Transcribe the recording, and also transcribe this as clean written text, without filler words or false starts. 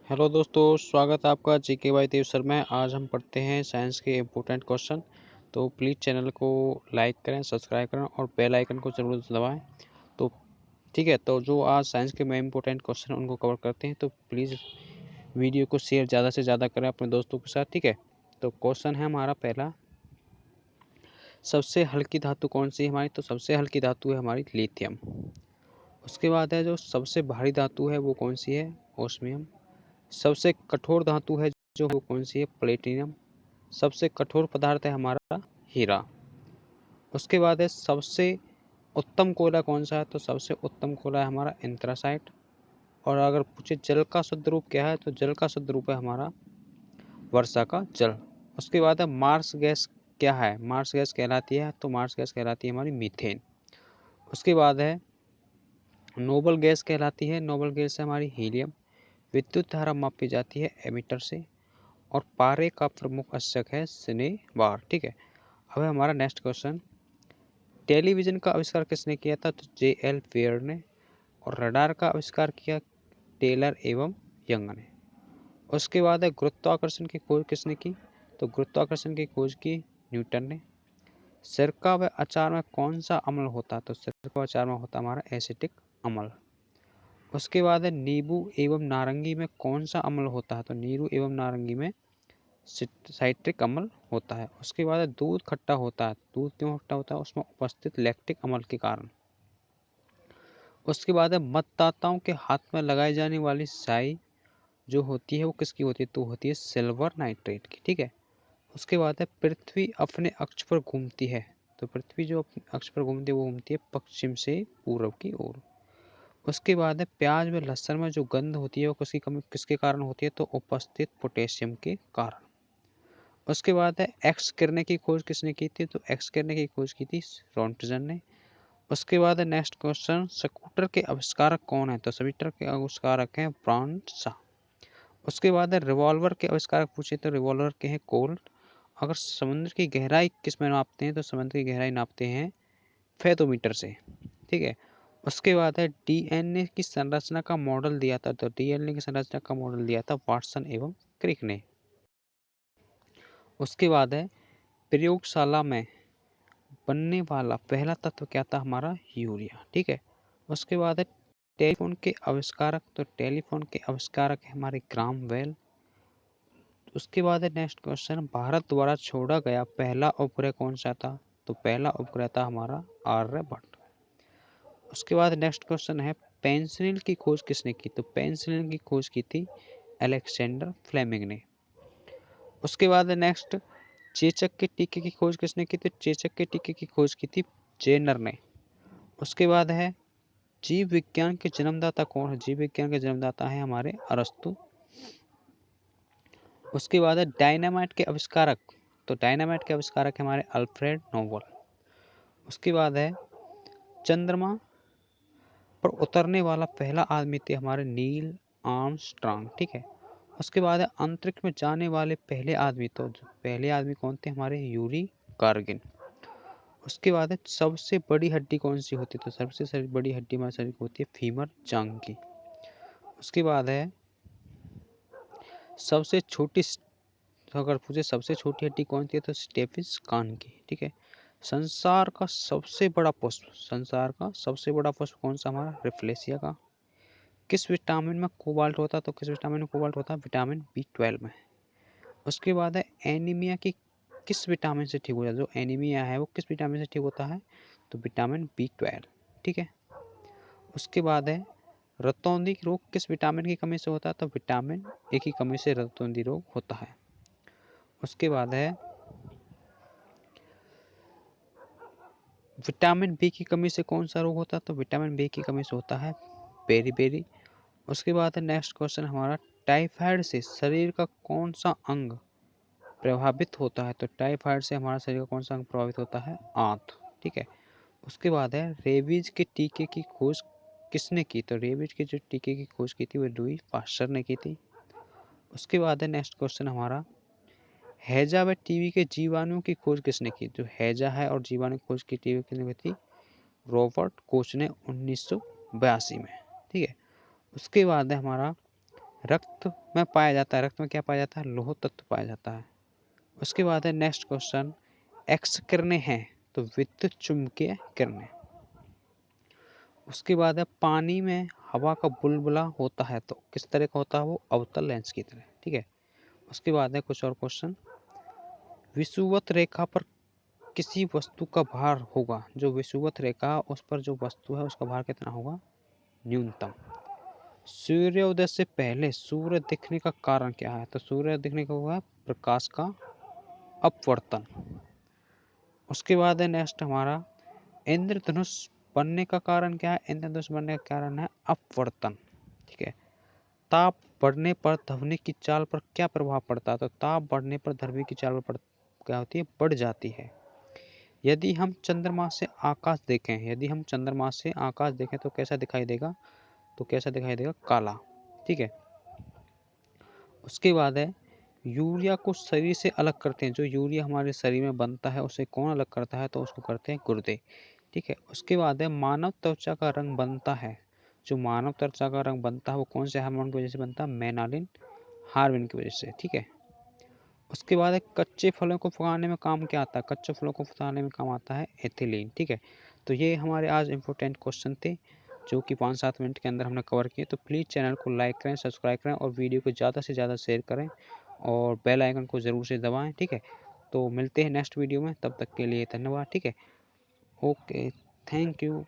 Hello दोस्तों, स्वागत है आपका जीके बाय देव सर में। आज हम पढ़ते हैं साइंस के इम्पोर्टेंट क्वेश्चन। तो प्लीज़ चैनल को लाइक करें, सब्सक्राइब करें और बेल आइकन को ज़रूर दबाएं। तो ठीक है, तो जो आज साइंस के में इम्पोर्टेंट क्वेश्चन उनको कवर करते हैं। तो प्लीज़ वीडियो को शेयर ज़्यादा से ज़्यादा करें अपने दोस्तों के साथ। ठीक है, तो क्वेश्चन है हमारा पहला, सबसे हल्की धातु कौन सी है हमारी? तो सबसे हल्की धातु है हमारी लिथियम। उसके बाद है जो सबसे भारी धातु है वो कौन सी है? ओस्मियम। सबसे कठोर धातु है जो वो कौन सी है? प्लेटिनम। सबसे कठोर पदार्थ है हमारा हीरा। उसके बाद है सबसे उत्तम कोयला कौन सा है? तो सबसे उत्तम कोयला है हमारा एंथ्रासाइट। और अगर पूछे जल का शुद्ध रूप क्या है, तो जल का शुद्ध रूप है हमारा वर्षा का जल। उसके बाद है मार्स गैस क्या है? मार्स गैस कहलाती है, तो मार्स गैस कहलाती है हमारी मीथेन। उसके बाद है नोबल गैस कहलाती है, नोबल गैस है हमारी हीलियम। विद्युत धारा मापी जाती है एमीटर से। और पारे का प्रमुख अश्यक है शनिवार। ठीक है, अब हमारा नेक्स्ट क्वेश्चन, टेलीविजन का आविष्कार किसने किया था? तो J.L. फेयर ने। और रडार का आविष्कार किया टेलर एवं यंग ने। उसके बाद है गुरुत्वाकर्षण की खोज किसने की? तो गुरुत्वाकर्षण की खोज की न्यूटन ने। सिरका व अचार में कौन सा अम्ल होता है? तो सिरका व अचार में होता है हमारा एसिटिक अम्ल। उसके बाद है नींबू एवं नारंगी में कौन सा अम्ल होता है? तो नींबू एवं नारंगी में साइट्रिक अम्ल होता है। उसके बाद दूध खट्टा होता है। दूध क्यों खट्टा होता है? उसमें उपस्थित लैक्टिक अम्ल के कारण। उसके बाद है मतदाताओं के हाथ में लगाई जाने वाली स्याही जो होती है वो किसकी होती है? तो होती है सिल्वर नाइट्रेट की। ठीक है, उसके बाद है पृथ्वी अपने अक्ष पर घूमती है। तो पृथ्वी जो अपने अक्ष पर घूमती है वो घूमती है पश्चिम से पूर्व की ओर। उसके बाद है प्याज व लहसुन में जो गंध होती है वो किसके कारण होती है? तो उपस्थित पोटेशियम के कारण। उसके बाद है एक्स किरणें की खोज किसने की थी? तो एक्स किरणें की खोज की थी रॉन्टजन ने। उसके बाद है नेक्स्ट क्वेश्चन, स्कूटर के आविष्कारक कौन है? तो स्कूटर के आविष्कारक हैं ब्रॉन्ड। उसके बाद है रिवॉल्वर के आविष्कारक पूछे तो रिवॉल्वर के हैं कोल्ट। अगर समुद्र की गहराई किस में नापते हैं? तो समुद्र की गहराई नापते हैं फेथोमीटर से। ठीक है, उसके बाद है डीएनए की संरचना का मॉडल दिया था। तो डीएनए की संरचना का मॉडल दिया था वाटसन एवं क्रिक ने। उसके बाद है प्रयोगशाला में बनने वाला पहला तत्व क्या था? हमारा यूरिया। ठीक है, उसके बाद है टेलीफोन के आविष्कारक। तो टेलीफोन के आविष्कारक है हमारे ग्राम बेल। उसके बाद है नेक्स्ट क्वेश्चन, भारत द्वारा छोड़ा गया पहला उपग्रह कौन सा था? तो पहला उपग्रह था हमारा आर्यभट्ट। उसके बाद नेक्स्ट क्वेश्चन है पेंसिलिन की खोज किसने की? तो पेंसिलिन की खोज की थी अलेक्जेंडर फ्लेमिंग ने। उसके बाद नेक्स्ट, चेचक के टीके की खोज किसने की थी? चेचक के टीके की खोज की थी जेनर ने। उसके बाद है जीव विज्ञान के जन्मदाता कौन है? जीव विज्ञान के जन्मदाता है हमारे अरस्तु। उसके बाद है डायनामाइट के आविष्कारक। तो डायनामाइट के आविष्कारक है हमारे अल्फ्रेड नोबल। उसके बाद है चंद्रमा पर उतरने वाला पहला आदमी थे हमारे नील आर्मस्ट्रांग। ठीक है, उसके बाद है अंतरिक्ष में जाने वाले पहले आदमी। तो पहले आदमी कौन थे? हमारे यूरी गार्गिन। उसके बाद है सबसे बड़ी हड्डी कौन सी होती है? तो सबसे बड़ी हड्डी हमारे शरीर की होती है फीमर जांग की। उसके बाद है सबसे छोटी, तो अगर पूछे सबसे छोटी हड्डी कौन सी है? तो स्टेफिस कान की। ठीक है, संसार का सबसे बड़ा पुष्प, संसार का सबसे बड़ा पुष्प कौन सा? हमारा रिफ्लेशिया का। किस विटामिन में कोबाल्ट होता है? तो किस विटामिन में कोबाल्ट होता है? विटामिन B12 में। उसके बाद है एनीमिया की किस विटामिन से ठीक हो जाता है? जो एनीमिया है वो किस विटामिन से ठीक होता है? तो विटामिन B12। ठीक है, उसके बाद है रतौंधी रोग किस विटामिन की कमी से होता है? तो विटामिन ए की कमी से रतौंधी रोग होता है। उसके बाद है विटामिन बी की कमी से कौन सा रोग होता है? तो विटामिन बी की कमी से होता है बेरी। उसके बाद है नेक्स्ट क्वेश्चन हमारा, टाइफाइड से शरीर का कौन सा अंग प्रभावित होता है? तो टाइफाइड से हमारा शरीर का कौन सा अंग प्रभावित होता है? आंत। ठीक है, उसके बाद है रेबीज के टीके की खोज किसने की? तो रेबीज के जो टीके की खोज की थी वो लुई पास्चर ने की थी। उसके बाद है नेक्स्ट क्वेश्चन हमारा, हैजा व टीबी के जीवाणुओं की खोज किसने की? जो हैजा है और जीवाणु की खोज की टीबी किसने की थी? रॉबर्ट कोच ने 1982 में। ठीक है, उसके बाद है हमारा रक्त में पाया जाता है। रक्त में क्या पाया जाता है? लौह तत्व पाया जाता है। उसके बाद है नेक्स्ट क्वेश्चन, एक्स किरणें हैं तो विद्युत चुम्बकीय किरणें। उसके बाद है पानी में हवा का बुलबुला होता है तो किस तरह का होता है? वो अवतल लेंस की तरह। ठीक है। उसके बाद है कुछ और क्वेश्चन, विषुवत रेखा पर किसी वस्तु का भार होगा, जो विषुवत रेखा उस पर जो वस्तु है उसका भार कितना होगा? न्यूनतम। सूर्योदय से पहले सूर्य दिखने का कारण क्या है? तो सूर्य दिखने का हुआ प्रकाश का अपवर्तन। उसके बाद है नेक्स्ट हमारा, इंद्रधनुष बनने का कारण क्या है? इंद्रधनुष बनने का कारण है अपवर्तन। ठीक है। ताप बढ़ने पर ध्वनि की चाल पर क्या प्रभाव पड़ता है? तो ताप बढ़ने पर ध्वनि की चाल पर क्या होती है? बढ़ जाती है। यदि हम चंद्रमा से आकाश देखें, यदि हम चंद्रमा से आकाश देखें तो कैसा दिखाई देगा? तो कैसा दिखाई देगा? काला। ठीक है। उसके बाद है, यूरिया को शरीर से अलग करते हैं, जो यूरिया हमारे शरीर में बनता है उसे कौन अलग करता है? तो उसको करते हैं गुर्दे। ठीक है। उसके बाद है, मानव त्वचा का रंग बनता है, जो मानव त्वचा का रंग बनता है वो कौन से हार्मोन की वजह से बनता है? मेलानिन हार्मोन की वजह से। ठीक है। उसके बाद है, कच्चे फलों को पकाने में काम क्या आता है? कच्चे फलों को पकाने में काम आता है एथिलीन। ठीक है। तो ये हमारे आज इंपॉर्टेंट क्वेश्चन थे जो कि 5-7 मिनट के अंदर हमने कवर किए। तो प्लीज़ चैनल को लाइक करें, सब्सक्राइब करें और वीडियो को ज़्यादा से ज़्यादा शेयर करें और बेल आइकन को ज़रूर से दबाएं। ठीक है। तो मिलते हैं नेक्स्ट वीडियो में, तब तक के लिए धन्यवाद। ठीक है। Okay, thank you.